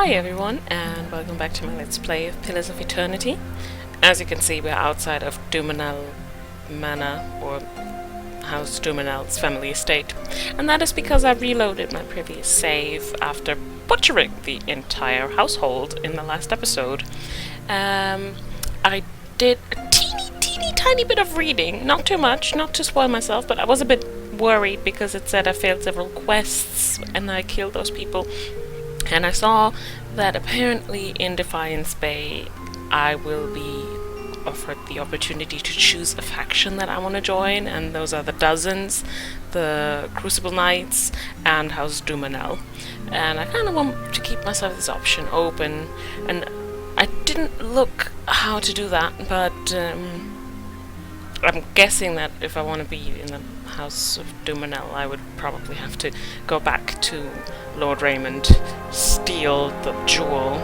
Hi everyone, and welcome back to my Let's Play of Pillars of Eternity. As you can see, we're outside of Duminel Manor, or House Duminel's family estate, and that is because I reloaded my previous save after butchering the entire household in the last episode. I did a teeny tiny bit of reading, not too much, not to spoil myself, but I was a bit worried because it said I failed several quests and I killed those people. And I saw that apparently in Defiance Bay I will be offered the opportunity to choose a faction that I want to join, and those are the Dozens, the Crucible Knights, and House Duminel. And I kind of want to keep myself this option open, and I didn't look how to do that, but I'm guessing that if I want to be in the House of Duminel, I would probably have to go back to Lord Raymond, steal the jewel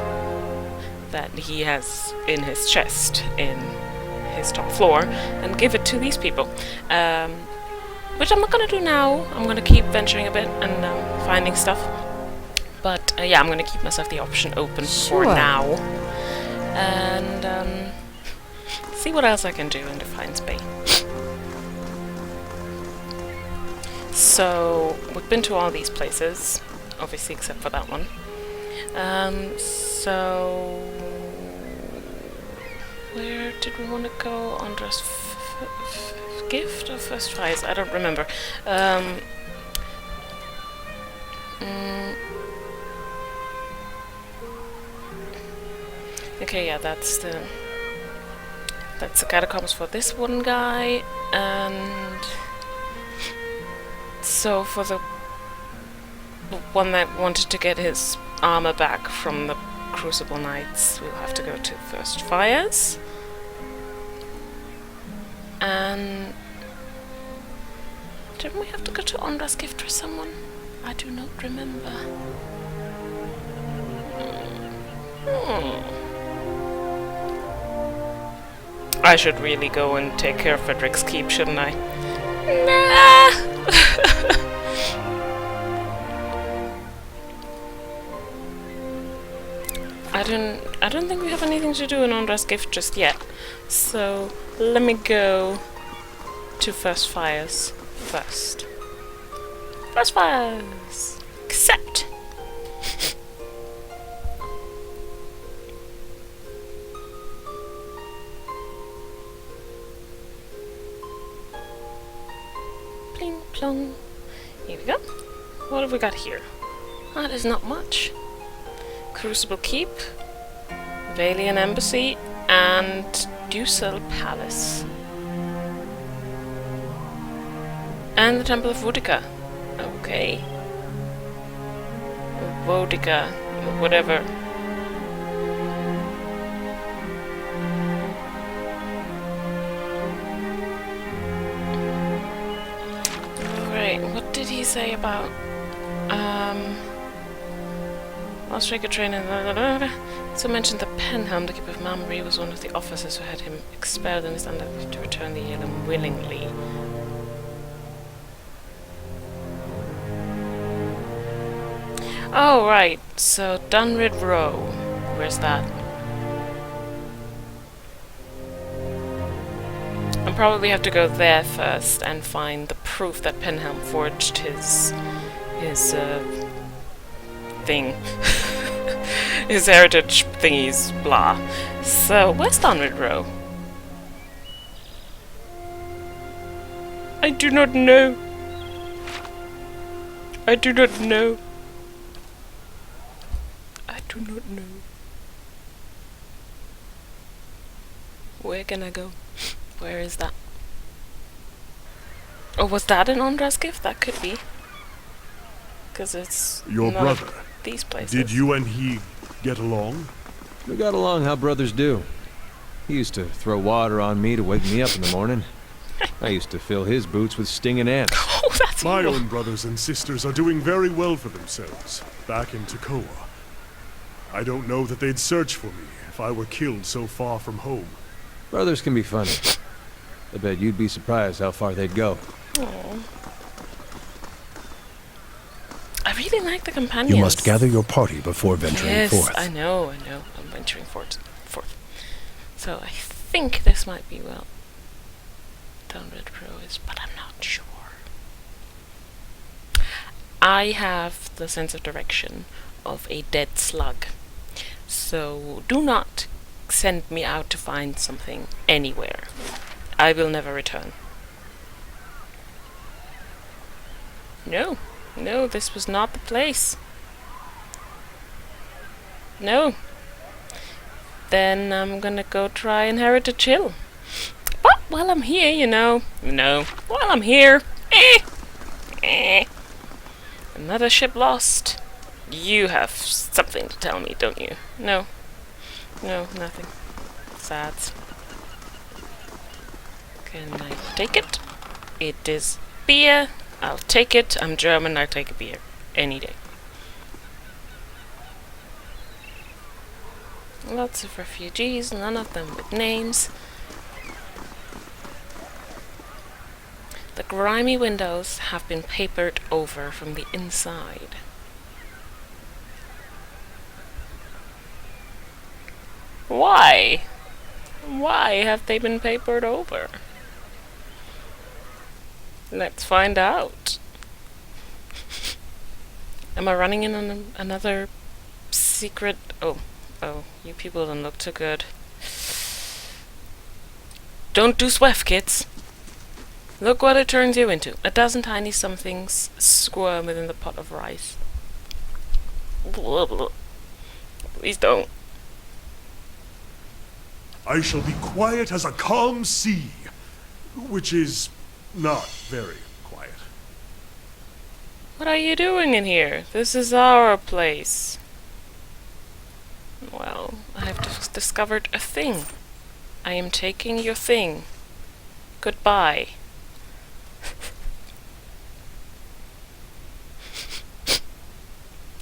that he has in his chest in his top floor, and give it to these people. Which I'm not going to do now. I'm going to keep venturing a bit and finding stuff. But yeah, I'm going to keep myself the option open for now. And see what else I can do in Defiance Bay. So, we've been to all these places, obviously except for that one. So where did we want to go? Andres gift or first fires? I don't remember. Okay, yeah, that's the catacombs for this one guy, and so for the one that wanted to get his armor back from the Crucible Knights, we'll have to go to First Fires. And didn't we have to go to Ondra's gift for someone? I do not remember. I should really go and take care of Frederick's Keep, shouldn't I? Nah! I don't think we have anything to do in Ondra's gift just yet. So let me go to First Fires first. First Fires! Accept! Pling plong. Here we go. What have we got here? That is not much. Crucible Keep, Valian Embassy, and Ducel Palace. And the Temple of Vodica. Okay. Vodica, whatever. Alright, what did he say about Lost Raker training. So mentioned the Penhelm, the Keeper of Mamre, was one of the officers who had him expelled and is unlikely to return the Yellow willingly. Oh, right. So Dunrid Row. Where's that? I'll probably have to go there first and find the proof that Penhelm forged his thing. His heritage thingies, blah. So, where's Dunrid Row? I do not know. I do not know. I do not know. Where can I go? Where is that? Oh, was that an Ondra's gift? That could be. Because it's your brother. These places. Did you and he get along? We got along how brothers do. He used to throw water on me to wake me up in the morning. I used to fill his boots with stinging ants. Oh, that's My evil. own brothers and sisters are doing very well for themselves, back in Takoa. I don't know that they'd search for me if I were killed so far from home. Brothers can be funny. I bet you'd be surprised how far they'd go. Aww. I really like the companions. You must gather your party before venturing forth. Yes, I know. I'm venturing forth. So I think this might be well done with prose, but I'm not sure. I have the sense of direction of a dead slug, so do not send me out to find something anywhere. I will never return. No, this was not the place. No. Then I'm gonna go try and Heritage Chill. But while I'm here, while I'm here, another ship lost. You have something to tell me, don't you? No, nothing. Sad. Can I take it? It is beer. I'll take it. I'm German, I take a beer. Any day. Lots of refugees, none of them with names. The grimy windows have been papered over from the inside. Why? Why have they been papered over? Let's find out. Am I running in on another secret? Oh, you people don't look too good. Don't do sweff, kids. Look what it turns you into. A dozen tiny somethings squirm within the pot of rice. Please don't. I shall be quiet as a calm sea, which is not very quiet. What are you doing in here? This is our place. Well, I have discovered a thing. I am taking your thing. Goodbye.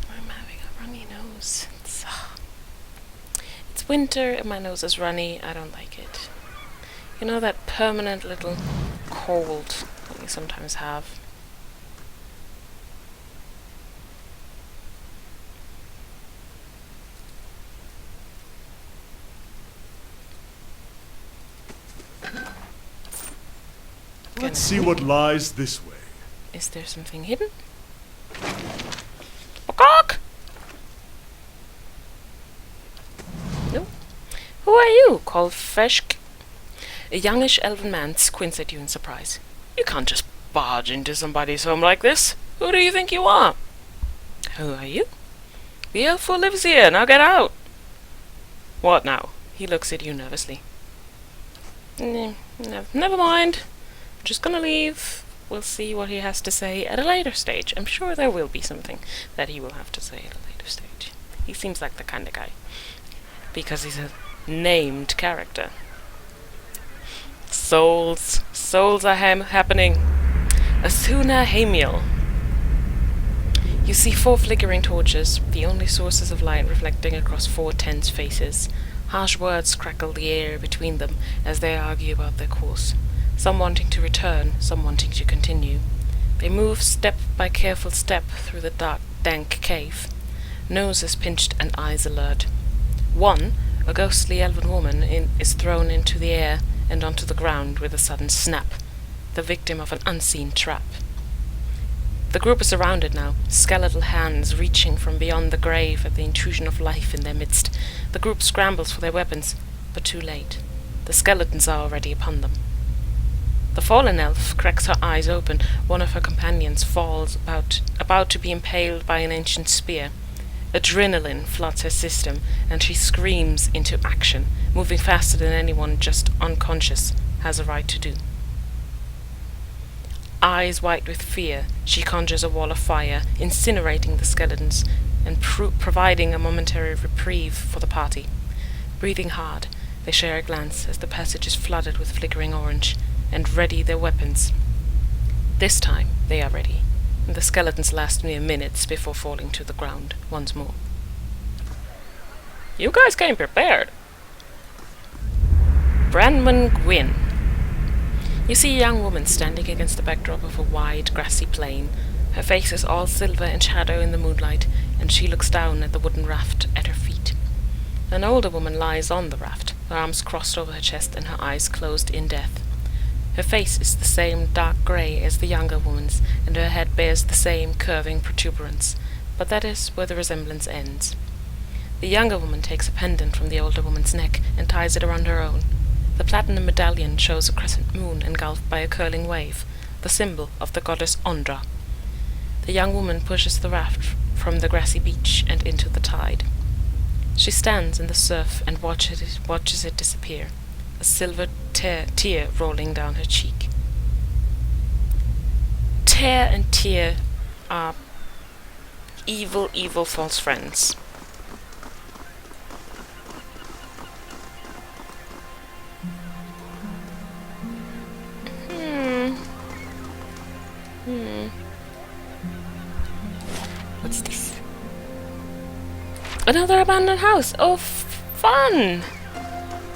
I'm having a runny nose. It's winter and my nose is runny. I don't like it. You know that permanent little cold that you sometimes have? Let's see what lies this way. Is there something hidden? Cock! No. Who are you? Called Feshk? A youngish elven man squints at you in surprise. You can't just barge into somebody's home like this. Who do you think you are? Who are you? The elf who lives here. Now get out. What now? He looks at you nervously. Never mind. I'm just gonna leave. We'll see what he has to say at a later stage. I'm sure there will be something that he will have to say at a later stage. He seems like the kind of guy. Because he's a named character. Souls are happening. Asuna Hamiel. You see 4 flickering torches, the only sources of light reflecting across 4 tense faces. Harsh words crackle the air between them as they argue about their course. Some wanting to return, some wanting to continue. They move step by careful step through the dark, dank cave. Noses pinched and eyes alert. One, a ghostly elven woman, is thrown into the air and onto the ground with a sudden snap, the victim of an unseen trap. The group is surrounded now, skeletal hands reaching from beyond the grave at the intrusion of life in their midst. The group scrambles for their weapons, but too late. The skeletons are already upon them. The fallen elf cracks her eyes open. One of her companions falls about to be impaled by an ancient spear. Adrenaline floods her system, and she screams into action, moving faster than anyone just unconscious has a right to do. Eyes white with fear, she conjures a wall of fire, incinerating the skeletons, and providing a momentary reprieve for the party. Breathing hard, they share a glance as the passage is flooded with flickering orange, and ready their weapons. This time they are ready, and the skeletons last mere minutes before falling to the ground once more. You guys came prepared. Branman Gwyn. You see a young woman standing against the backdrop of a wide, grassy plain, Her face is all silver and shadow in the moonlight, and she looks down at the wooden raft at her feet. An older woman lies on the raft, her arms crossed over her chest and her eyes closed in death. Her face is the same dark grey as the younger woman's, and her head bears the same curving protuberance, but that is where the resemblance ends. The younger woman takes a pendant from the older woman's neck and ties it around her own. The platinum medallion shows a crescent moon engulfed by a curling wave, the symbol of the goddess Ondra. The young woman pushes the raft from the grassy beach and into the tide. She stands in the surf and watches it disappear, a silver tear rolling down her cheek. Tear and tear are evil, evil false friends. What's this? Another abandoned house. Oh, fun!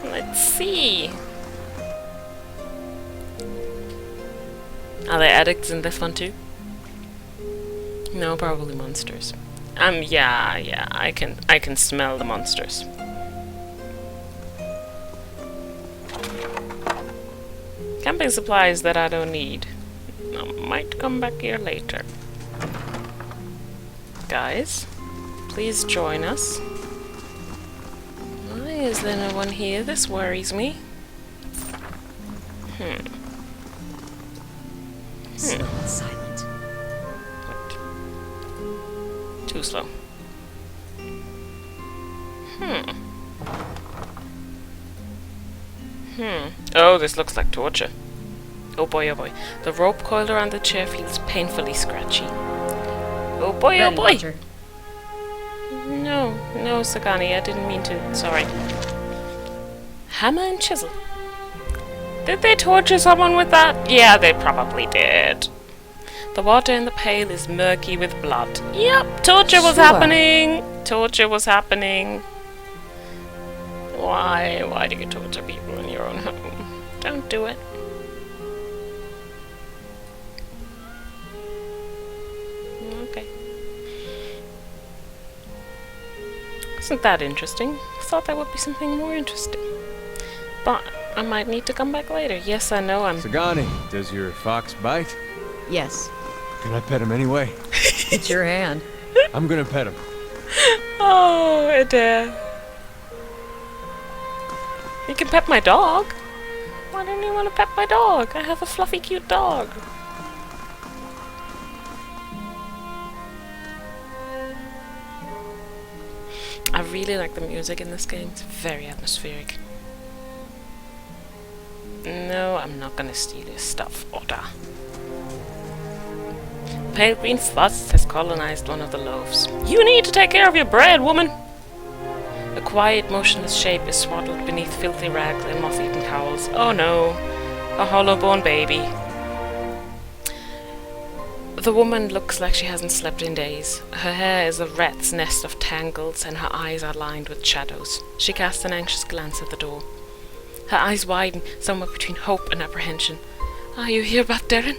Let's see. Are there addicts in this one too? No, probably monsters. Yeah, I can smell the monsters. Camping supplies that I don't need. I might come back here later. Guys, please join us. Why is there no one here? This worries me. Slow and silent. Wait. Too slow. Oh, this looks like torture. Oh boy, oh boy. The rope coiled around the chair feels painfully scratchy. Oh boy, oh Ready, boy! Roger. No, Sagani, I didn't mean to. Sorry. Hammer and chisel. Did they torture someone with that? Yeah, they probably did. The water in the pail is murky with blood. Yep, torture was happening. Torture was happening. Why do you torture people in your own home? Don't do it. Okay. Isn't that interesting? I thought that would be something more interesting. But I might need to come back later. Yes, I know I'm... Sagani, does your fox bite? Yes, Can I pet him anyway? it's your hand. I'm gonna pet him. Oh, Adair. You can pet my dog. Why don't you want to pet my dog? I have a fluffy, cute dog. I really like the music in this game. It's very atmospheric. No, I'm not gonna steal your stuff, Otter. Pale green fuzz has colonized one of the loaves. You need to take care of your bread, woman! A quiet, motionless shape is swaddled beneath filthy rags and moth-eaten cowls. Oh no, a hollow-bone baby. The woman looks like she hasn't slept in days. Her hair is a rat's nest of tangles and her eyes are lined with shadows. She casts an anxious glance at the door. Her eyes widen, somewhere between hope and apprehension. Are you here, Bat Darren?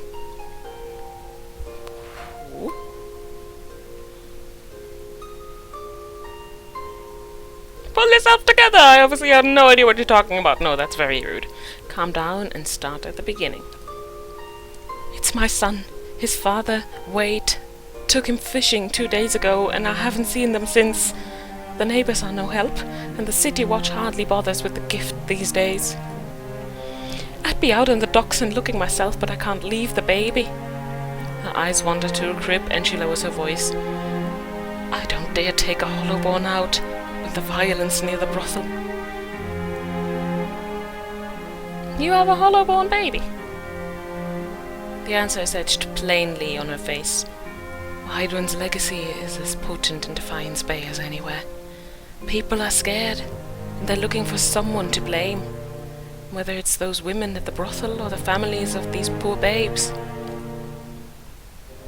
Pull yourself together! I obviously have no idea what you're talking about. No, that's very rude. Calm down and start at the beginning. It's my son. His father, Wade, took him fishing 2 days ago, and I haven't seen them since. The neighbors are no help, and the city watch hardly bothers with the gift these days. I'd be out on the docks and looking myself, but I can't leave the baby. Her eyes wander to her crib, and she lowers her voice. I don't dare take a hollowborn out with the violence near the brothel. You have a hollowborn baby? The answer is etched plainly on her face. Wydwin's legacy is as potent in Defiance Bay as anywhere. People are scared, and they're looking for someone to blame. Whether it's those women at the brothel or the families of these poor babes.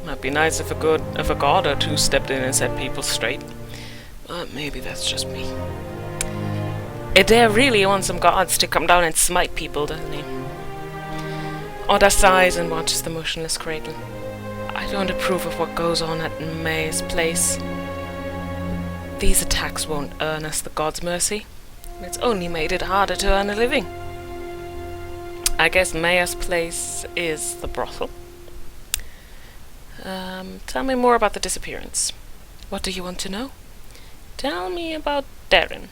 Might be nice if a god or two stepped in and set people straight. But maybe that's just me. Adair really wants some gods to come down and smite people, doesn't he? Oda sighs and watches the motionless cradle. I don't approve of what goes on at May's place. These attacks won't earn us the God's mercy. It's only made it harder to earn a living. I guess Maya's place is the brothel. Tell me more about the disappearance. What do you want to know? Tell me about Darren.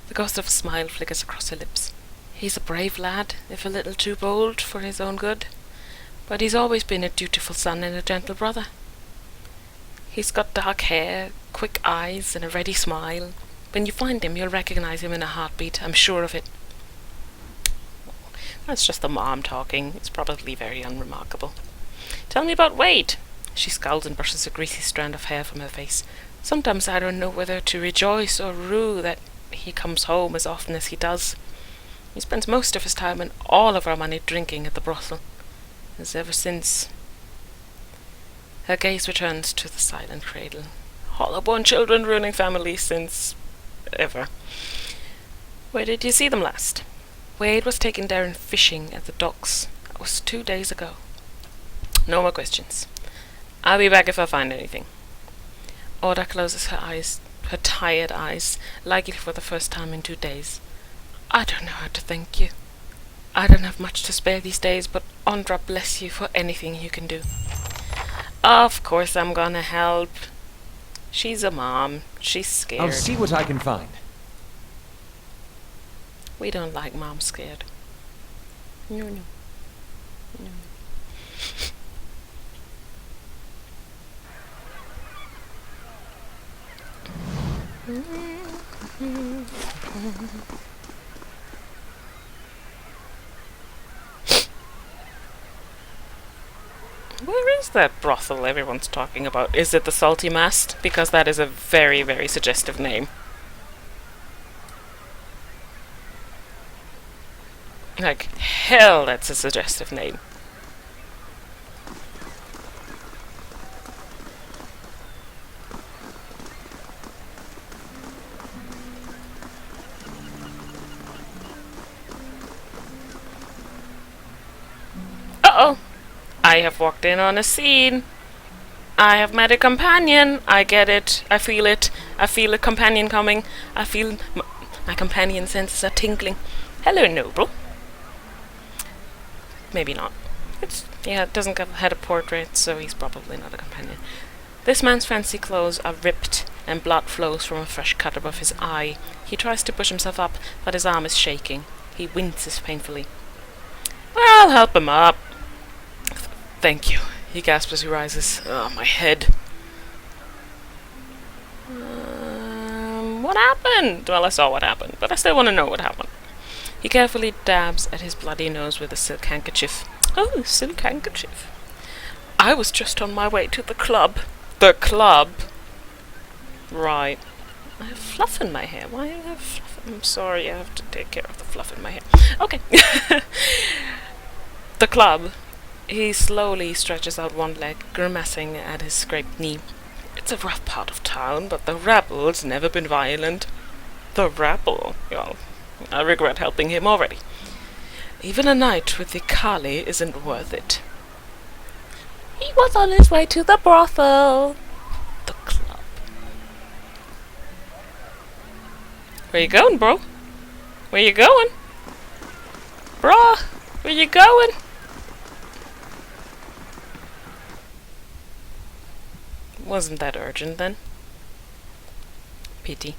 The ghost of a smile flickers across her lips. He's a brave lad, if a little too bold for his own good. But he's always been a dutiful son and a gentle brother. He's got dark hair, quick eyes, and a ready smile. When you find him, you'll recognize him in a heartbeat, I'm sure of it. That's just the mom talking. It's probably very unremarkable. Tell me about Wade. She scowls and brushes a greasy strand of hair from her face. Sometimes I don't know whether to rejoice or rue that he comes home as often as he does. He spends most of his time and all of our money drinking at the brothel. As ever since... Her gaze returns to the silent cradle. Hollow-born children ruining families since... ever. Where did you see them last? Wade was taking Darren fishing at the docks. That was 2 days ago. No more questions. I'll be back if I find anything. Orda closes her eyes, her tired eyes, likely for the first time in 2 days. I don't know how to thank you. I don't have much to spare these days, but Ondra bless you for anything you can do. Of course I'm gonna help. She's a mom. She's scared. I'll see what I can find. We don't like mom scared. No, no. No. Where is that brothel everyone's talking about? Is it the Salty MAST? Because that is a very, very suggestive name. Like, hell, that's a suggestive name. Uh-oh! I have walked in on a scene. I have met a companion. I get it. I feel it. I feel a companion coming. I feel my companion senses are tingling. Hello, Noble. Maybe not. It doesn't have a portrait, so he's probably not a companion. This man's fancy clothes are ripped, and blood flows from a fresh cut above his eye. He tries to push himself up, but his arm is shaking. He winces painfully. I'll help him up. Thank you, he gasps as he rises. Oh, my head. What happened? Well, I saw what happened, but I still want to know what happened. He carefully dabs at his bloody nose with a silk handkerchief. Oh, silk handkerchief. I was just on my way to the club. The club? Right. I have fluff in my hair. Why do I have fluff? I'm sorry, I have to take care of the fluff in my hair. Okay. The club. He slowly stretches out one leg, grimacing at his scraped knee. It's a rough part of town, but the rabble's never been violent. The rabble? Well, I regret helping him already. Even a night with the Kali isn't worth it. He was on his way to the brothel. The club. Where you going, bro? Where you going? Bruh, where you going? Wasn't that urgent then? Pity.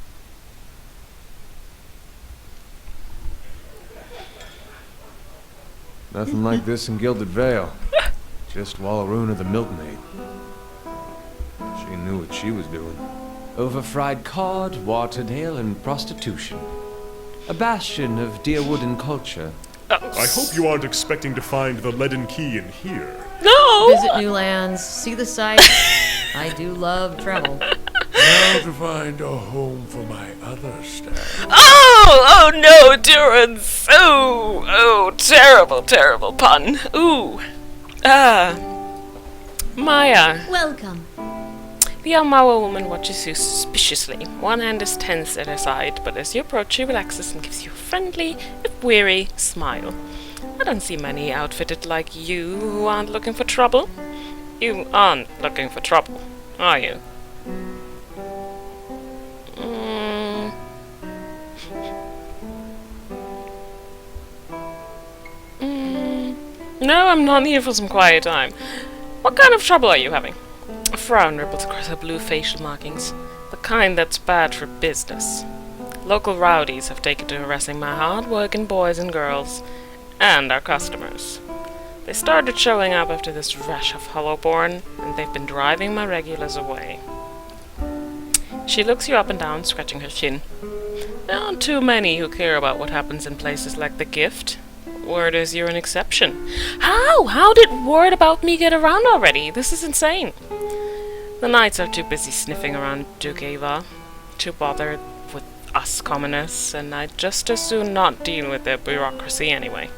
Nothing like this in Gilded Vale. Just Wallaroon of the milkmaid. She knew what she was doing. Overfried cod, watered ale, and prostitution. A bastion of Deerwooden culture. I hope you aren't expecting to find the leaden key in here. No! Visit new lands, see the sights. I do love travel. Now to find a home for my other staff. Oh no, Durance! Oh, terrible, terrible pun. Ooh. Maya. Welcome. The Almawa woman watches you suspiciously. One hand is tense at her side, but as you approach, she relaxes and gives you a friendly, if weary, smile. I don't see many outfitted like you who aren't looking for trouble. You aren't looking for trouble, are you? No, I'm not here for some quiet time. What kind of trouble are you having? A frown ripples across her blue facial markings. The kind that's bad for business. Local rowdies have taken to harassing my hard-working boys and girls, and our customers. They started showing up after this rush of Hollowborn, and they've been driving my regulars away. She looks you up and down, scratching her chin. There aren't too many who care about what happens in places like the Gift. Word is you're an exception. How? How did word about me get around already? This is insane. The knights are too busy sniffing around Duke Ava, too bothered with us commoners, and I'd just as soon not deal with their bureaucracy anyway.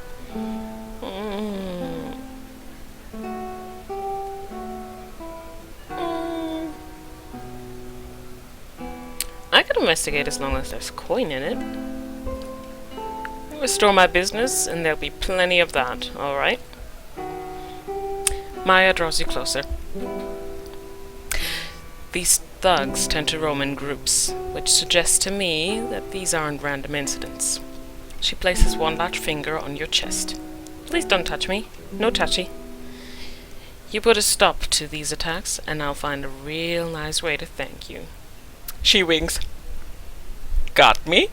I could investigate as long as there's coin in it. Restore my business, and there'll be plenty of that, alright? Maya draws you closer. These thugs tend to roam in groups, which suggests to me that these aren't random incidents. She places one large finger on your chest. Please don't touch me. No touchy. You put a stop to these attacks, and I'll find a real nice way to thank you. She winks. Got me?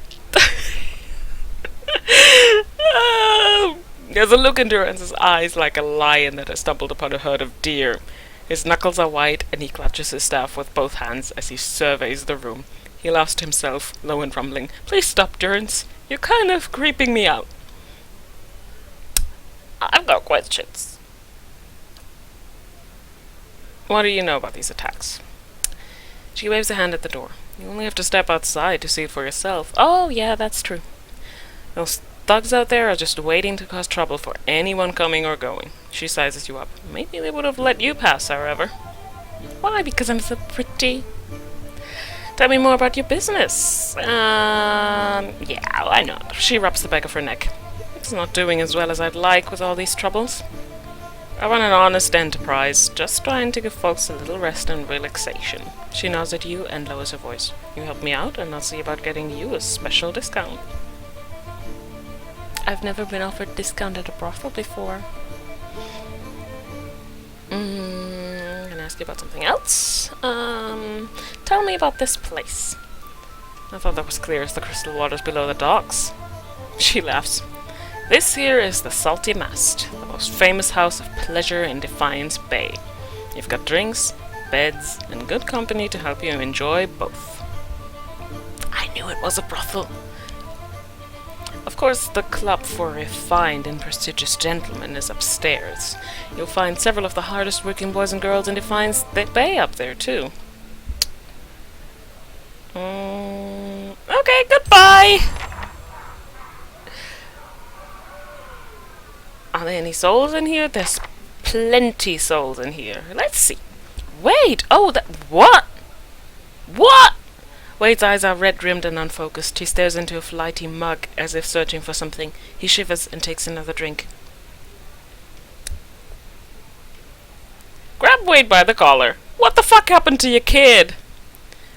There's a look in Durance's eyes like a lion that has stumbled upon a herd of deer. His knuckles are white, and he clutches his staff with both hands as he surveys the room. He laughs to himself, low and rumbling. Please stop, Durance. You're kind of creeping me out. I've got questions. What do you know about these attacks? She waves a hand at the door. You only have to step outside to see it for yourself. Oh, yeah, that's true. Those thugs out there are just waiting to cause trouble for anyone coming or going. She sizes you up. Maybe they would have let you pass, however. Why? Because I'm so pretty? Tell me more about your business. Yeah, why not? She rubs the back of her neck. It's not doing as well as I'd like with all these troubles. I run an honest enterprise, just trying to give folks a little rest and relaxation. She nods at you and lowers her voice. You help me out, and I'll see about getting you a special discount. I've never been offered a discount at a brothel before. Can I ask you about something else? Tell me about this place. I thought that was clear as the crystal waters below the docks. She laughs. This here is the Salty MAST, the most famous house of pleasure in Defiance Bay. You've got drinks, beds, and good company to help you enjoy both. I knew it was a brothel. Of course, the club for refined and prestigious gentlemen is upstairs. You'll find several of the hardest working boys and girls in Defiance Bay up there, too. Okay, goodbye! Are there any souls in here? There's plenty souls in here. Let's see. Wait! Oh, what? What? Wade's eyes are red-rimmed and unfocused. He stares into a flighty mug as if searching for something. He shivers and takes another drink. Grab Wade by the collar. What the fuck happened to your kid?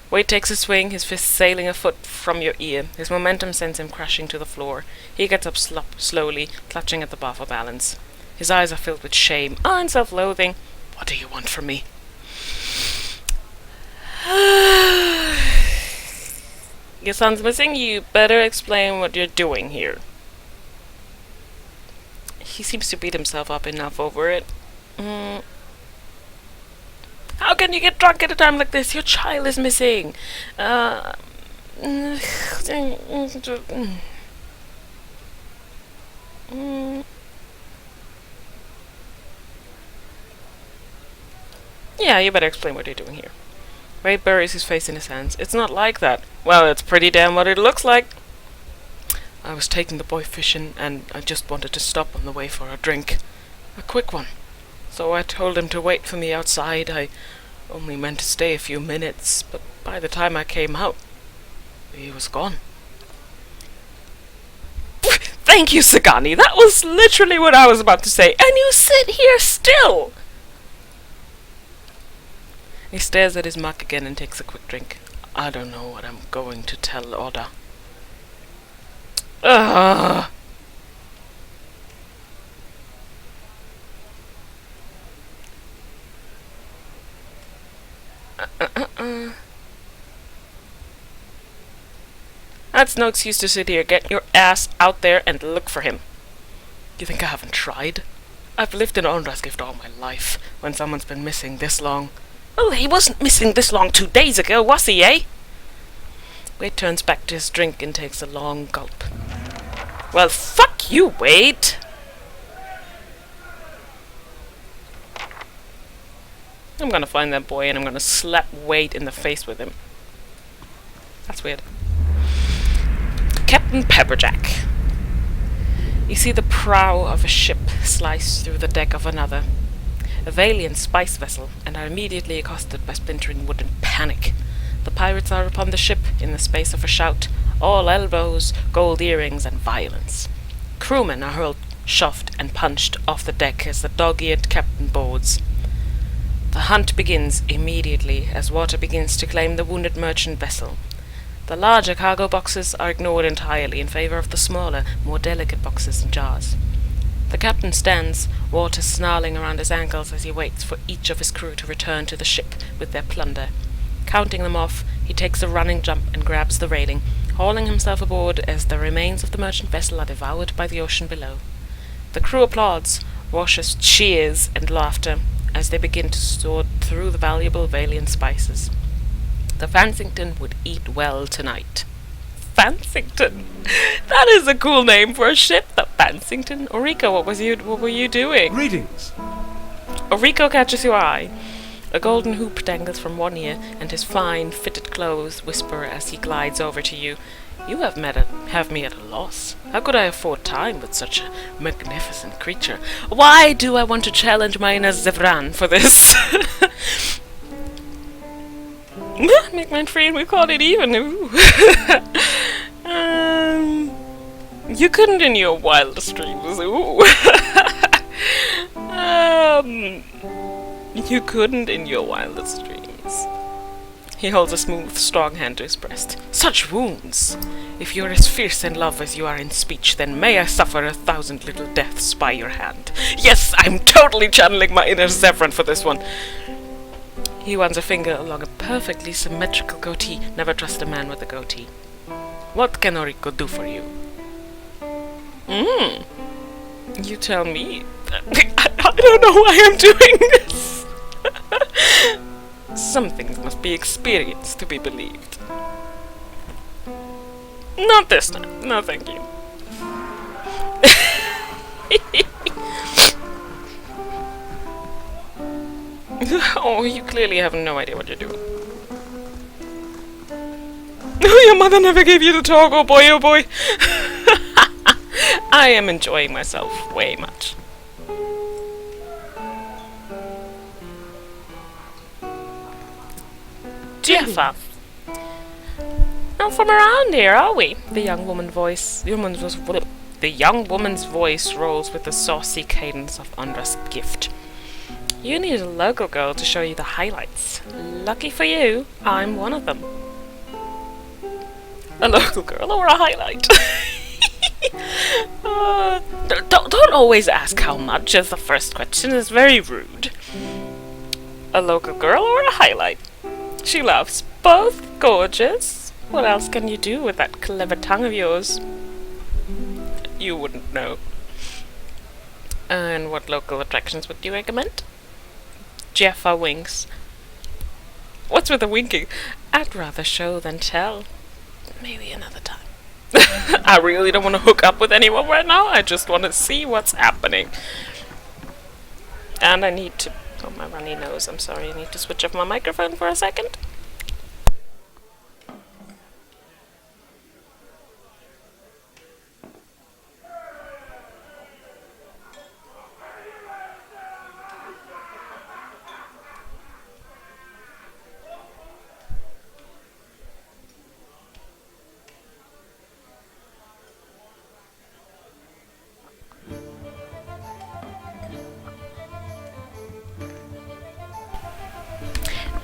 Wade takes a swing, his fist sailing a foot from your ear. His momentum sends him crashing to the floor. He gets up slowly, clutching at the bar for balance. His eyes are filled with shame and self-loathing. What do you want from me? Your son's missing. You better explain what you're doing here. He seems to beat himself up enough over it. How can you get drunk at a time like this? Your child is missing. Yeah, you better explain what you're doing here. Ray buries his face in his hands. It's not like that. Well, it's pretty damn what it looks like. I was taking the boy fishing, and I just wanted to stop on the way for a drink. A quick one. So I told him to wait for me outside. I only meant to stay a few minutes, but by the time I came out, he was gone. Thank you, Sagani. That was literally what I was about to say. And you sit here still. He stares at his mug again and takes a quick drink. I don't know what I'm going to tell Oda. Ugh! That's no excuse to sit here. Get your ass out there and look for him. You think I haven't tried? I've lived in Ondra's gift all my life, when someone's been missing this long. Well, he wasn't missing this long 2 days ago, was he, eh? Wade turns back to his drink and takes a long gulp. Well, fuck you, Wade! I'm gonna find that boy and I'm gonna slap Wade in the face with him. That's weird. Captain Pepperjack. You see the prow of a ship slice through the deck of another. A Valiant spice vessel, and are immediately accosted by splintering wood in panic. The pirates are upon the ship in the space of a shout, all elbows, gold earrings, and violence. Crewmen are hurled, shoved, and punched off the deck as the dog-eared captain boards. The hunt begins immediately as water begins to claim the wounded merchant vessel. The larger cargo boxes are ignored entirely in favor of the smaller, more delicate boxes and jars. The captain stands, water snarling around his ankles as he waits for each of his crew to return to the ship with their plunder. Counting them off, he takes a running jump and grabs the railing, hauling himself aboard as the remains of the merchant vessel are devoured by the ocean below. The crew applauds, raucous cheers and laughter as they begin to sort through the valuable Valiant spices. The Fansington would eat well tonight. Fansington? That is a cool name for a ship, the Fansington. Oriko, what were you doing? Greetings. Oriko catches your eye. A golden hoop dangles from one ear, and his fine, fitted clothes whisper as he glides over to you. You have me at a loss. How could I afford time with such a magnificent creature? Why do I want to challenge my inner Zevran for this? Make mine free and we call it even. Ooh. You couldn't in your wildest dreams. Ooh. You couldn't in your wildest dreams. He holds a smooth, strong hand to his breast. Such wounds! If you're as fierce in love as you are in speech, then may I suffer 1,000 little deaths by your hand. Yes, I'm totally channeling my inner Zevran for this one. He runs a finger along a perfectly symmetrical goatee. Never trust a man with a goatee. What can Oriko do for you? You tell me. I don't know why I'm doing this. Some things must be experienced to be believed. Not this time. No, thank you. Oh, you clearly have no idea what you're doing. Oh, your mother never gave you the talk, oh boy, oh boy. I am enjoying myself way much. Jeffa. Not from around here, are we? The young woman's voice rolls with the saucy cadence of Andra's gift. You need a local girl to show you the highlights. Lucky for you, I'm one of them. A local girl or a highlight? Don't always ask how much as the first question is very rude. A local girl or a highlight? She laughs. Both gorgeous. What else can you do with that clever tongue of yours? You wouldn't know. And what local attractions would you recommend? Jeffa winks. What's with the winking? I'd rather show than tell. Maybe another time. I really don't want to hook up with anyone right now. I just want to see what's happening. And I need to... Oh, my runny nose. I'm sorry. I need to switch off my microphone for a second.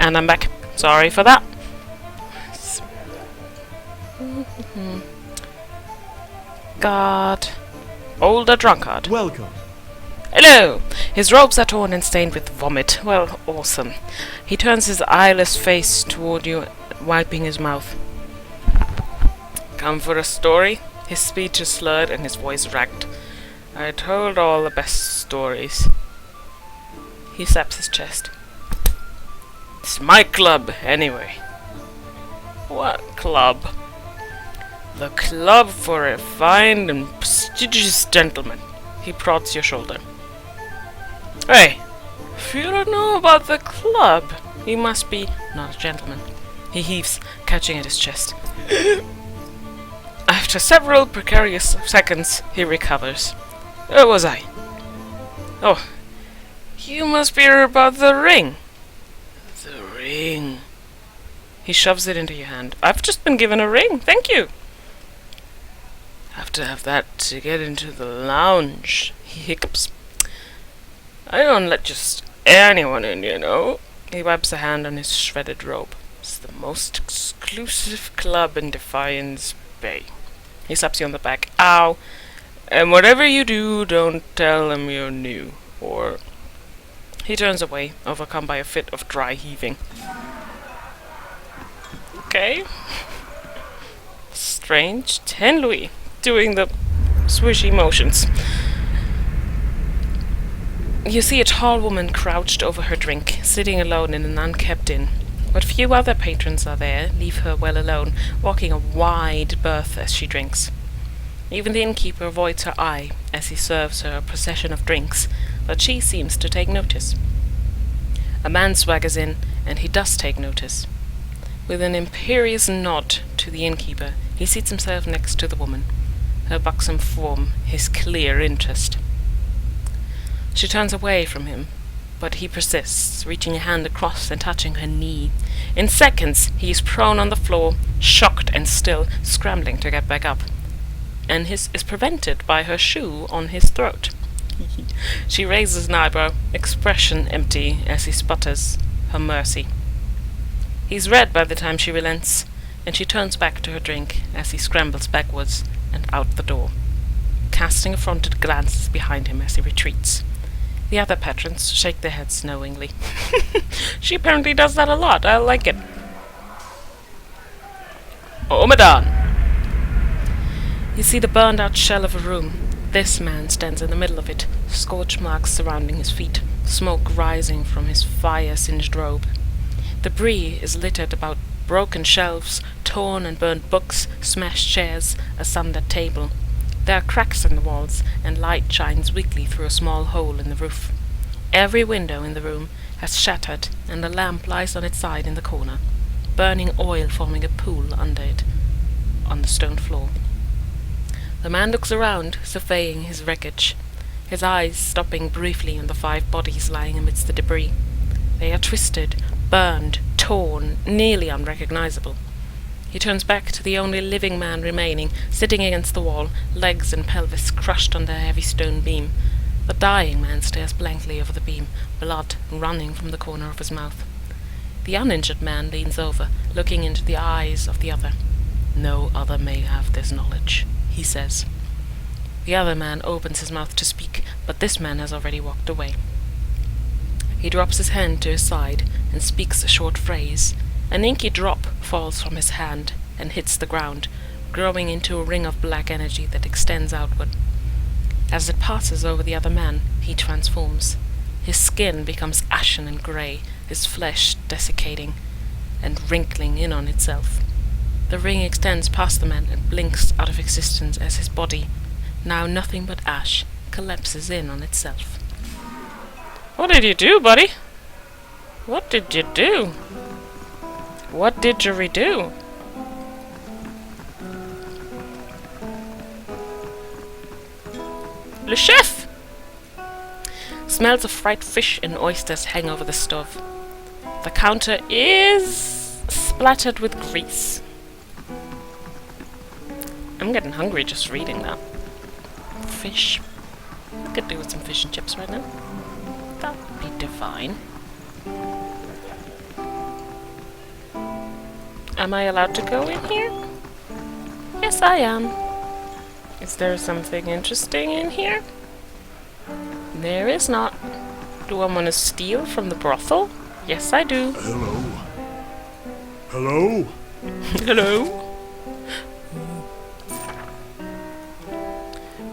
And I'm back. Sorry for that. God. Older drunkard. Welcome. Hello! His robes are torn and stained with vomit. Well, awesome. He turns his eyeless face toward you, wiping his mouth. Come for a story? His speech is slurred and his voice ragged. I told all the best stories. He slaps his chest. It's my club, anyway. What club? The club for refined and prestigious gentlemen. He prods your shoulder. Hey, if you don't know about the club, you must be not a gentleman. He heaves, catching at his chest. After several precarious seconds, he recovers. Where was I? Oh, you must be about the ring. The ring. He shoves it into your hand. I've just been given a ring, thank you. Have to have that to get into the lounge. He hiccups. I don't let just anyone in, you know. He wipes a hand on his shredded robe. It's the most exclusive club in Defiance Bay. He slaps you on the back. Ow. And whatever you do, don't tell them you're new. Or... He turns away, overcome by a fit of dry heaving. Okay. Strange. 10 louis. Doing the swishy motions. You see a tall woman crouched over her drink, sitting alone in an unkept inn. But few other patrons are there, leave her well alone, walking a wide berth as she drinks. Even the innkeeper avoids her eye as he serves her a procession of drinks, but she seems to take notice. A man swaggers in, and he does take notice. With an imperious nod to the innkeeper, he seats himself next to the woman, her buxom form his clear interest. She turns away from him, but he persists, reaching a hand across and touching her knee. In seconds, he is prone on the floor, shocked and still, scrambling to get back up, and is prevented by her shoe on his throat. She raises an eyebrow, expression empty, as he sputters her mercy. He's red by the time she relents, and she turns back to her drink as he scrambles backwards and out the door, casting affronted glances behind him as he retreats. The other patrons shake their heads knowingly. She apparently does that a lot. I like it. Oh, madame! You see the burned-out shell of a room. This man stands in the middle of it, scorch marks surrounding his feet, smoke rising from his fire-singed robe. Debris is littered about broken shelves, torn and burnt books, smashed chairs, a sundered table. There are cracks in the walls, and light shines weakly through a small hole in the roof. Every window in the room has shattered, and a lamp lies on its side in the corner, burning oil forming a pool under it on the stone floor. The man looks around, surveying his wreckage, his eyes stopping briefly on the 5 bodies lying amidst the debris. They are twisted, burned, torn, nearly unrecognizable. He turns back to the only living man remaining, sitting against the wall, legs and pelvis crushed under a heavy stone beam. The dying man stares blankly over the beam, blood running from the corner of his mouth. The uninjured man leans over, looking into the eyes of the other. No other may have this knowledge, he says. The other man opens his mouth to speak, but this man has already walked away. He drops his hand to his side and speaks a short phrase. An inky drop falls from his hand and hits the ground, growing into a ring of black energy that extends outward. As it passes over the other man, he transforms. His skin becomes ashen and grey, his flesh desiccating and wrinkling in on itself. The ring extends past the man and blinks out of existence as his body, now nothing but ash, collapses in on itself. What did you do, buddy? What did you do? What did you redo? Le chef! Smells of fried fish and oysters hang over the stove. The counter is splattered with grease. I'm getting hungry just reading that. Fish. I could do with some fish and chips right now. That would be divine. Am I allowed to go in here? Yes, I am. Is there something interesting in here? There is not. Do I want to steal from the brothel? Yes, I do. Hello? Hello? Hello?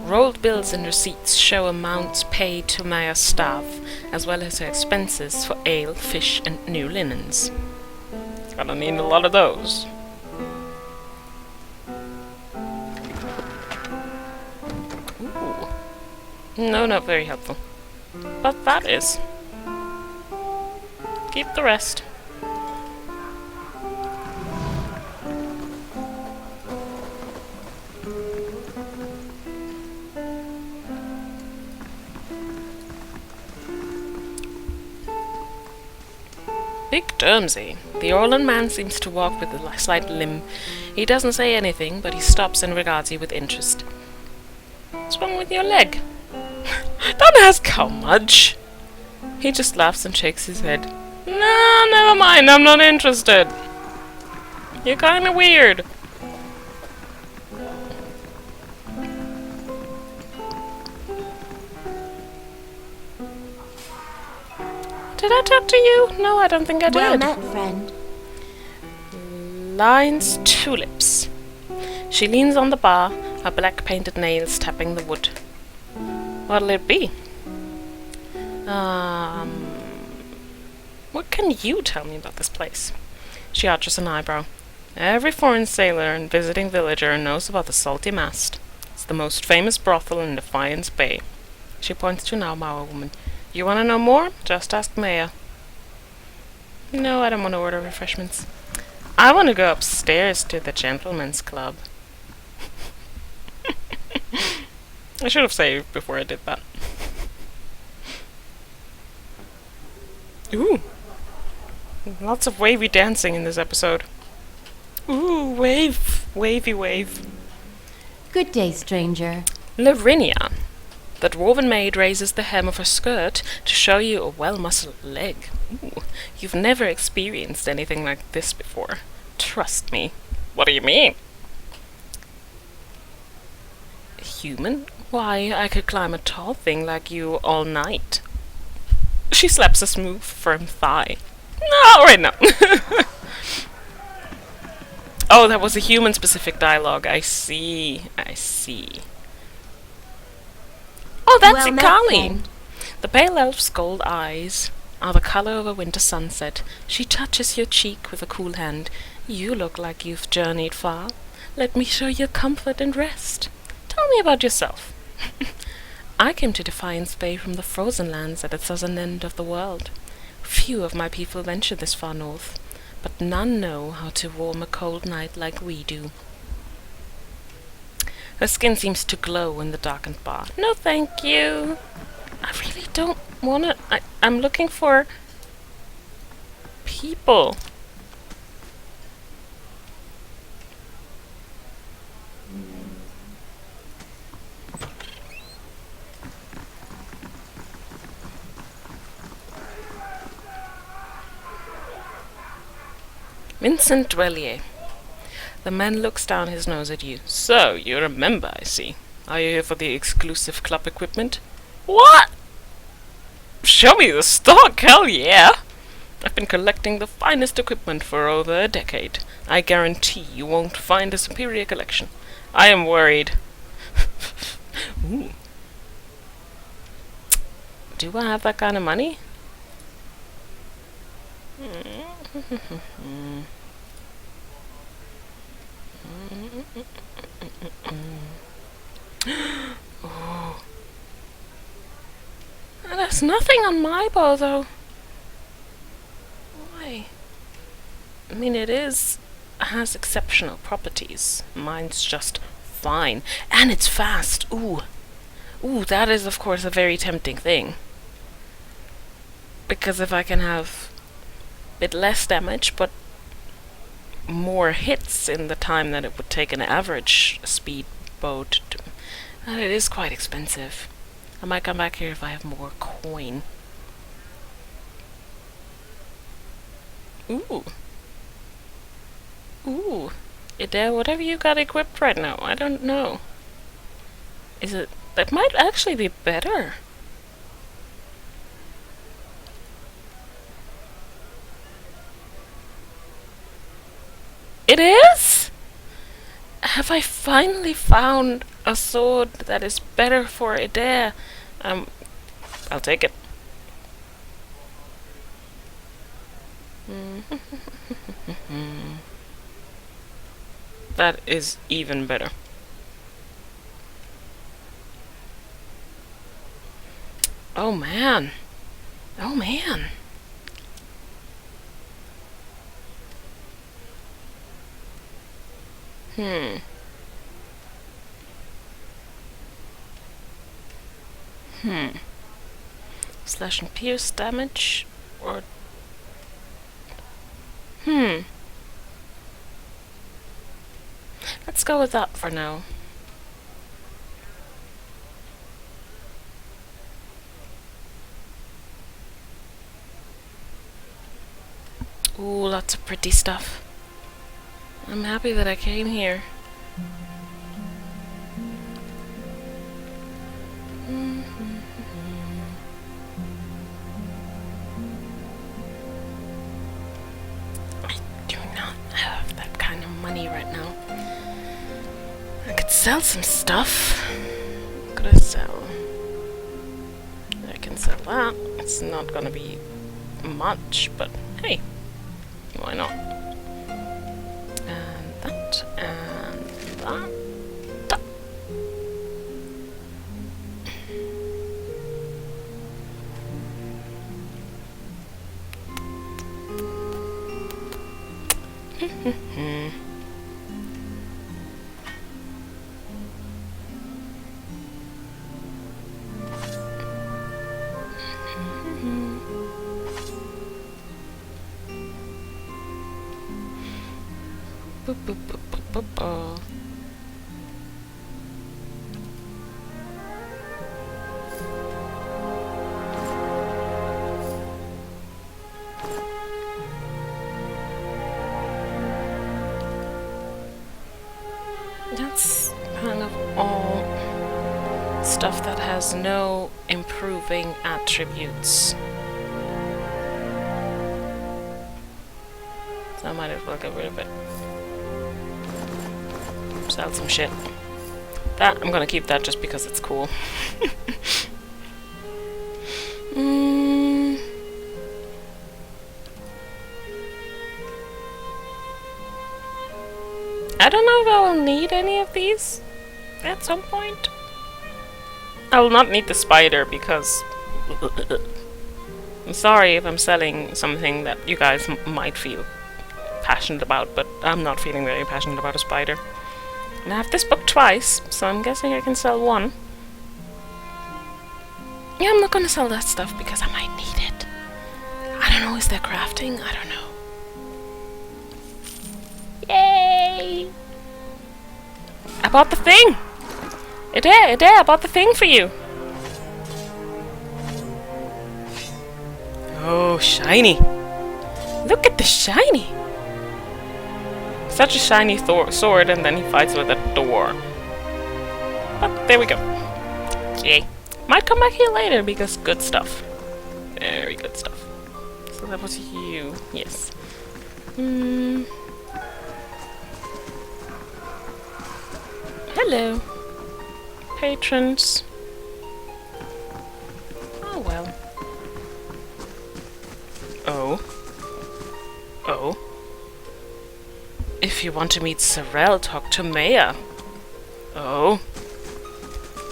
Rolled bills and receipts show amounts paid to Maya's staff, as well as her expenses for ale, fish, and new linens. Gonna need a lot of those. Ooh. No, not very helpful. But that is. Keep the rest. Big Dermsy. The Orland man seems to walk with a slight limp. He doesn't say anything, but he stops and regards you with interest. What's wrong with your leg? Don't ask how much. He just laughs and shakes his head. No, never mind, I'm not interested. You're kinda weird. Did I talk to you? No, I don't think I did. Well met, friend. Lines tulips. She leans on the bar, her black painted nails tapping the wood. What'll it be? What can you tell me about this place? She arches an eyebrow. Every foreign sailor and visiting villager knows about the Salty MAST. It's the most famous brothel in Defiance Bay. She points to an Aumauer woman. You want to know more? Just ask Maya. No, I don't want to order refreshments. I want to go upstairs to the gentleman's club. I should have saved before I did that. Ooh. Lots of wavy dancing in this episode. Ooh, wave. Wavy wave. Good day, stranger. Lavinia. The dwarven maid raises the hem of her skirt to show you a well-muscled leg. Ooh, you've never experienced anything like this before. Trust me. What do you mean? Human? Why, I could climb a tall thing like you all night. She slaps a smooth, firm thigh. No, right now. Oh, that was a human-specific dialogue. I see. I see. Oh, that's Well met, Ikali. friend. The pale elf's gold eyes are the color of a winter sunset. She touches your cheek with a cool hand. You look like you've journeyed far. Let me show you comfort and rest. Tell me about yourself. I came to Defiance Bay from the frozen lands at the southern end of the world. Few of my people venture this far north, but none know how to warm a cold night like we do. Her skin seems to glow in the darkened bar. No, thank you. I really don't want to... I'm looking for... people. Vincent Dwellier. The man looks down his nose at you. So, you're a member, I see. Are you here for the exclusive club equipment? What? Show me the stock, hell yeah! I've been collecting the finest equipment for over a decade. I guarantee you won't find a superior collection. I am worried. Ooh. Do I have that kind of money? Oh. There's nothing on my bow, though. Why? I mean, has exceptional properties. Mine's just fine. And it's fast. Ooh. Ooh, that is, of course, a very tempting thing. Because if I can have a bit less damage, but more hits in the time that it would take an average speedboat to do. And it is quite expensive. I might come back here if I have more coin. Ooh. Ooh. Ida, whatever you got equipped right now, I don't know. Is it... That might actually be better. It is? Have I finally found a sword that is better for Ida? I'll take it. That is even better. Oh man. Oh man. Slash and pierce damage or let's go with that for now. Ooh, lots of pretty stuff. I'm happy that I came here. I do not have that kind of money right now. I could sell some stuff. What could I sell? I can sell that. It's not gonna be much, but hey, why not? And that, and that. Boop, boop, boop, boop, boop, boop. That's kind of all stuff that has no improving attributes. So I might as well get rid of it. Sell some shit. That, I'm gonna keep that just because it's cool. I don't know if I will need any of these at some point. I will not need the spider because I'm sorry if I'm selling something that you guys might feel passionate about, but I'm not feeling very passionate about a spider. And I have this book twice, so I'm guessing I can sell one. Yeah, I'm not gonna sell that stuff because I might need it. I don't know, is there crafting? I don't know. Yay! I bought the thing! I bought the thing for you! Oh, shiny! Look at the shiny! Such a shiny sword, and then he fights with a door. But there we go. Yay. Might come back here later because good stuff. Very good stuff. So that was you. Yes. Hello. Patrons. Oh well. Oh. If you want to meet Sorrel, talk to Maya. Oh.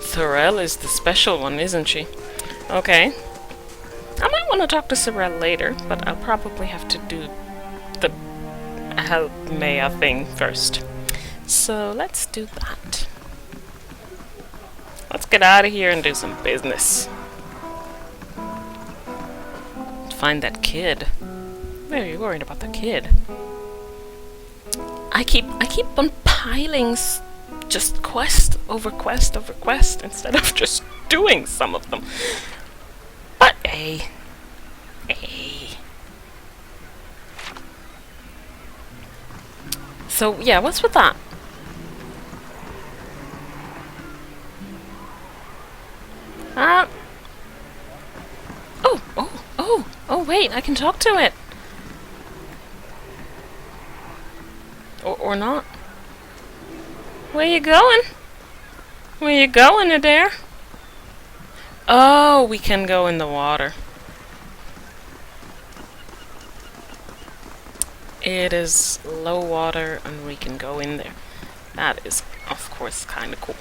Sorrel is the special one, isn't she? Okay. I might want to talk to Sorrel later, but I'll probably have to do the help Maya thing first. So let's do that. Let's get out of here and do some business. Find that kid. Very worried about the kid. I keep on piling just quest over quest over quest instead of just doing some of them. But hey. So, yeah, what's with that? Oh, wait, I can talk to it. Or not. Where you going? Where you going, Adair? Oh, we can go in the water. It is low water and we can go in there. That is, of course, kind of cool.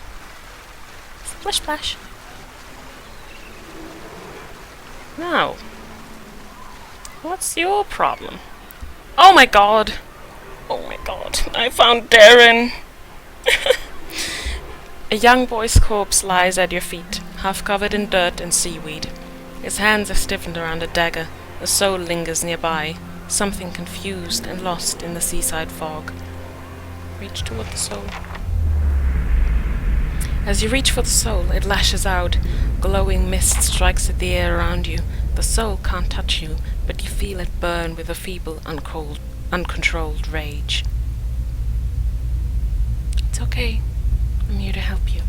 Splish splash. Now, what's your problem? Oh my god! Oh my god, I found Darren! A young boy's corpse lies at your feet, half covered in dirt and seaweed. His hands are stiffened around a dagger. A soul lingers nearby, something confused and lost in the seaside fog. Reach toward the soul. As you reach for the soul, it lashes out. Glowing mist strikes at the air around you. The soul can't touch you, but you feel it burn with a feeble, uncontrolled rage. It's okay. I'm here to help you.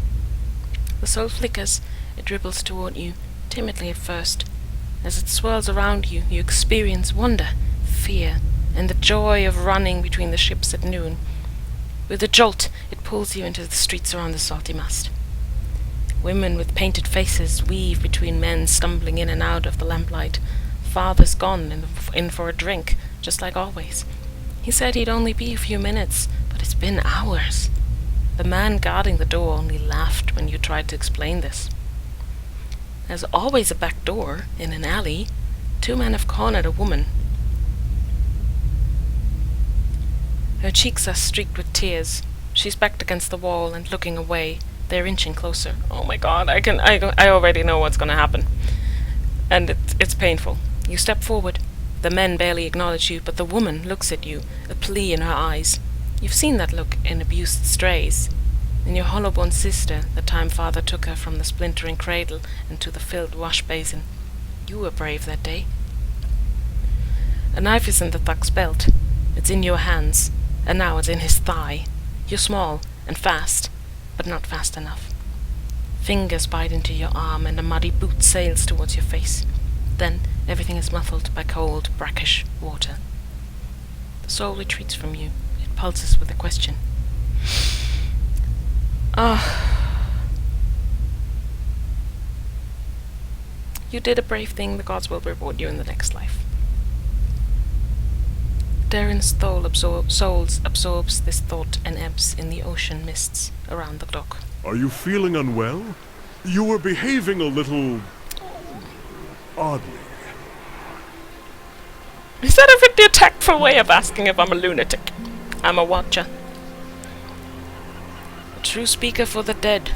The soul flickers. It dribbles toward you, timidly at first. As it swirls around you, you experience wonder, fear, and the joy of running between the ships at noon. With a jolt, it pulls you into the streets around the salty mast. Women with painted faces weave between men stumbling in and out of the lamplight. Father's gone in for a drink, just like always. He said he'd only be a few minutes, but it's been hours. The man guarding the door only laughed when you tried to explain this. There's always a back door in an alley. 2 men have cornered a woman. Her cheeks are streaked with tears. She's backed against the wall and looking away. They're inching closer. Oh my god, I already know what's gonna happen. And it's painful. You step forward. The men barely acknowledge you, but the woman looks at you, a plea in her eyes. You've seen that look in Abused Strays. In your hollow-born sister, the time father took her from the splintering cradle into the filled wash basin. You were brave that day. A knife is in the thug's belt. It's in your hands, and now it's in his thigh. You're small and fast, but not fast enough. Fingers bite into your arm, and a muddy boot sails towards your face. Then everything is muffled by cold, brackish water. The soul retreats from you. It pulses with a question. You did a brave thing. The gods will reward you in the next life. Darren's soul absorbs this thought and ebbs in the ocean mists around the dock. Are you feeling unwell? You were behaving a little oddly. Is that a really tactful way of asking if I'm a lunatic? I'm a watcher. A true speaker for the dead.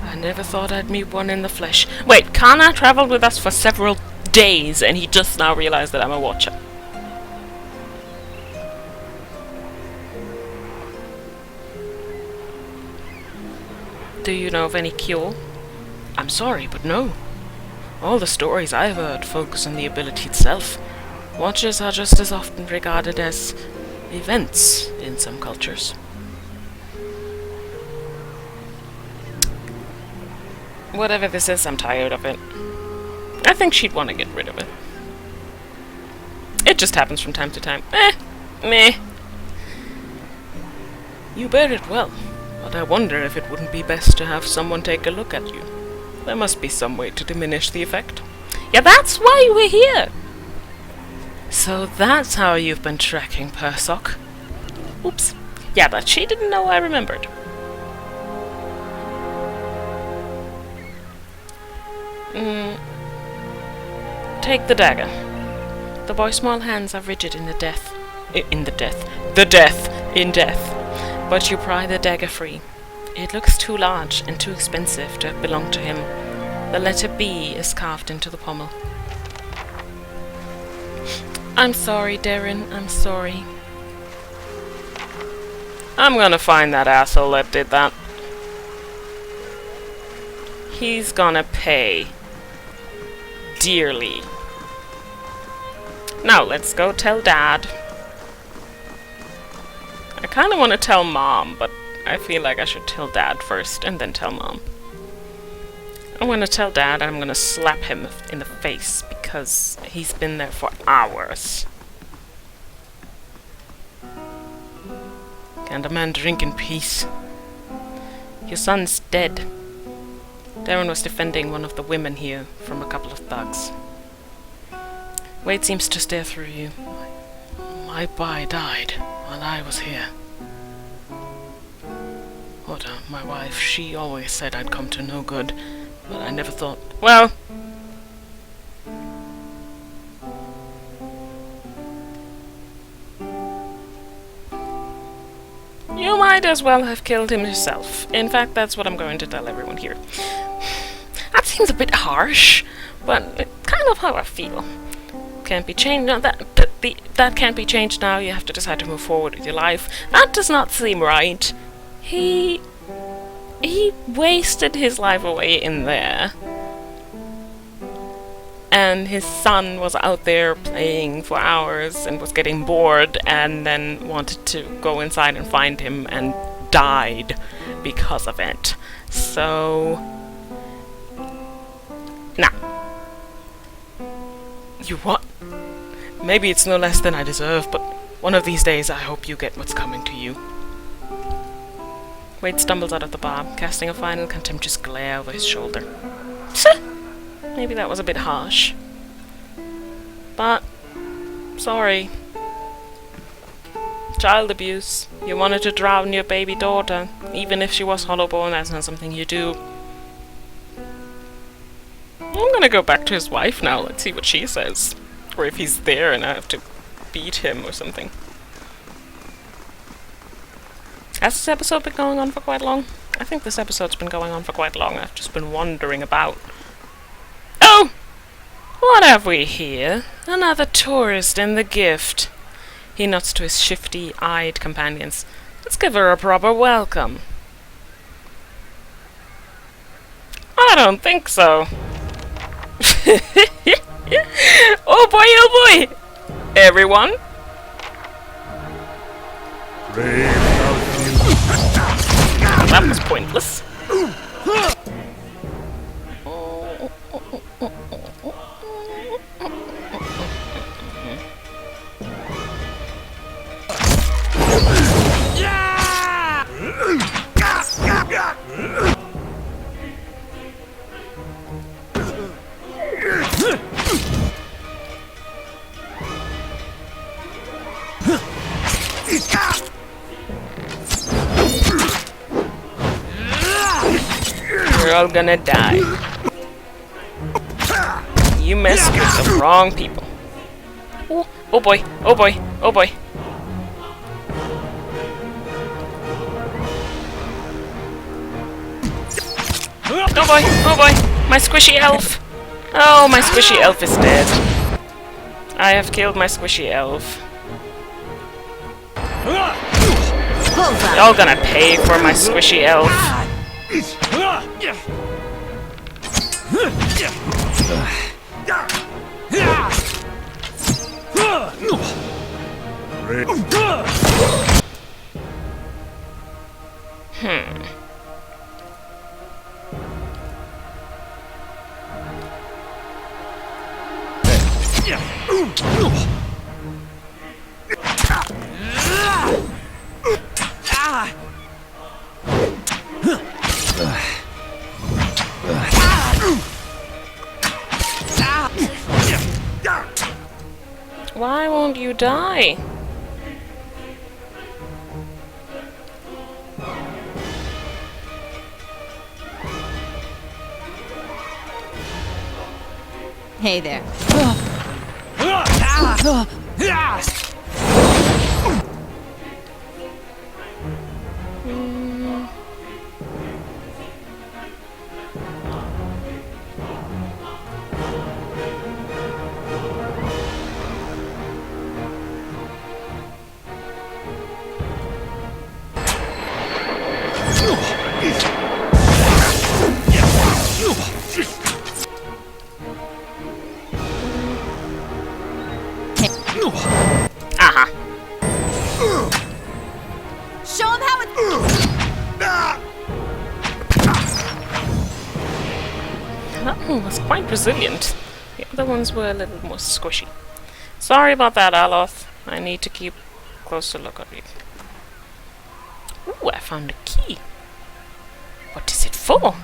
I never thought I'd meet one in the flesh. Wait, Kana traveled with us for several days and he just now realized that I'm a watcher. Do you know of any cure? I'm sorry, but no. All the stories I've heard focus on the ability itself. Watchers are just as often regarded as events in some cultures. Whatever this is, I'm tired of it. I think she'd want to get rid of it. It just happens from time to time. Meh. You bear it well, but I wonder if it wouldn't be best to have someone take a look at you. There must be some way to diminish the effect. Yeah, that's why we're here! So that's how you've been tracking Persok. Oops. Yeah, but she didn't know I remembered. Take the dagger. The boy's small hands are rigid in death. But you pry the dagger free. It looks too large and too expensive to have belonged to him. The letter B is carved into the pommel. I'm sorry, Darren. I'm sorry. I'm gonna find that asshole that did that. He's gonna pay. Dearly. Now let's go tell Dad. I kind of want to tell Mom, but I feel like I should tell Dad first and then tell Mom. I'm gonna tell Dad and I'm gonna slap him in the face because he's been there for hours. Can't a man drink in peace? Your son's dead. Darren was defending one of the women here from a couple of thugs. Wade seems to stare through you. My boy died while I was here. Oda, my wife, she always said I'd come to no good, but I never thought... Well... You might as well have killed him yourself. In fact, that's what I'm going to tell everyone here. That seems a bit harsh, but it's kind of how I feel. Can't be changed. No, that can't be changed now. You have to decide to move forward with your life. That does not seem right. He wasted his life away in there. And his son was out there playing for hours and was getting bored and then wanted to go inside and find him and died because of it. So... Nah. You what? Maybe it's no less than I deserve, but one of these days I hope you get what's coming to you. Wade stumbles out of the bar, casting a final contemptuous glare over his shoulder. Maybe that was a bit harsh. But, sorry. Child abuse. You wanted to drown your baby daughter, even if she was hollowborn, that's not something you do. I'm gonna go back to his wife now, let's see what she says. Or if he's there and I have to beat him or something. Has this episode been going on for quite long? I think this episode's been going on for quite long. I've just been wandering about. Oh! What have we here? Another tourist in the gift. He nods to his shifty-eyed companions. Let's give her a proper welcome. I don't think so. Oh boy, oh boy! Everyone? That was pointless. You're all gonna die. You messed with the wrong people. Oh, oh boy, oh boy, oh boy. Oh boy, oh boy, my squishy elf. Oh, my squishy elf is dead. I have killed my squishy elf. Y'all gonna pay for my squishy elf. Why won't you die? Hey there. was quite resilient. The other ones were a little more squishy. Sorry about that, Aloth. I need to keep a closer look at you. Ooh, I found a key. What is it for?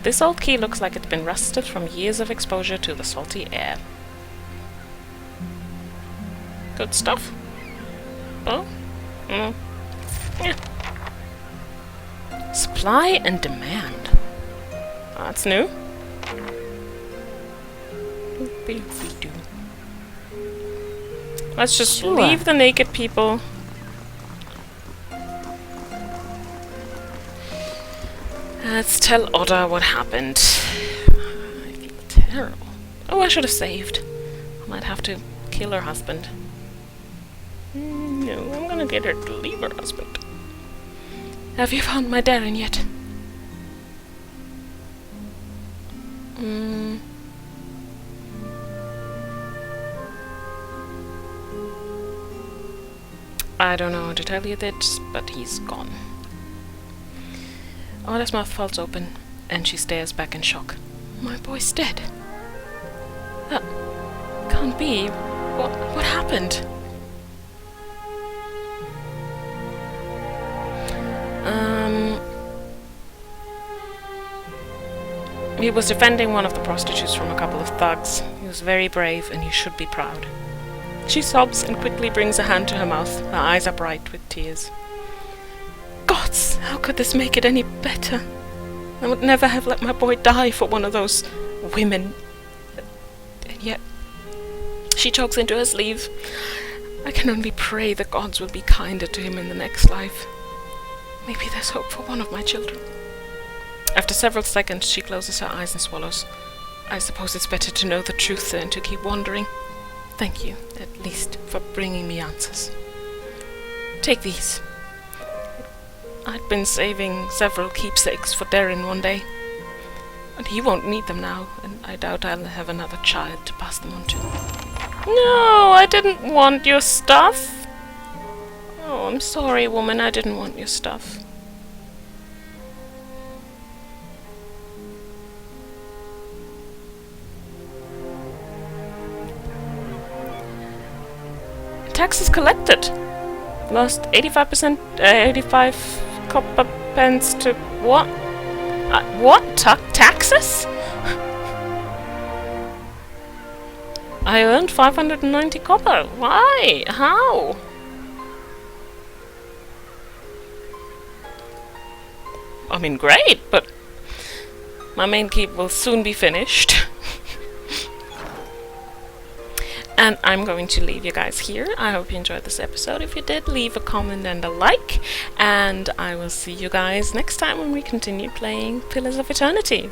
This old key looks like it's been rusted from years of exposure to the salty air. Good stuff. Oh? Yeah. Supply and demand. That's new. Let's just leave the naked people. Let's tell Oda what happened. I feel terrible. Oh, I should have saved. I might have to kill her husband. No, I'm gonna get her to leave her husband. Have you found my Darren yet? I don't know how to tell you this, but he's gone. Oda's mouth falls open, and she stares back in shock. My boy's dead. That can't be. What happened? He was defending one of the prostitutes from a couple of thugs. He was very brave, and you should be proud. She sobs and quickly brings a hand to her mouth. Her eyes are bright with tears. Gods, how could this make it any better? I would never have let my boy die for one of those women. And yet, she chokes into her sleeve. I can only pray the gods will be kinder to him in the next life. Maybe there's hope for one of my children. After several seconds, she closes her eyes and swallows. I suppose it's better to know the truth than to keep wondering. Thank you, at least, for bringing me answers. Take these. I'd been saving several keepsakes for Darren one day. But he won't need them now, and I doubt I'll have another child to pass them on to. No, I didn't want your stuff. Oh, I'm sorry, woman, I didn't want your stuff. Taxes collected. Lost 85%, 85 copper pence to what? What? Taxes? I earned 590 copper. Why? How? I mean, great, but my main keep will soon be finished. And I'm going to leave you guys here. I hope you enjoyed this episode. If you did, leave a comment and a like. And I will see you guys next time when we continue playing Pillars of Eternity.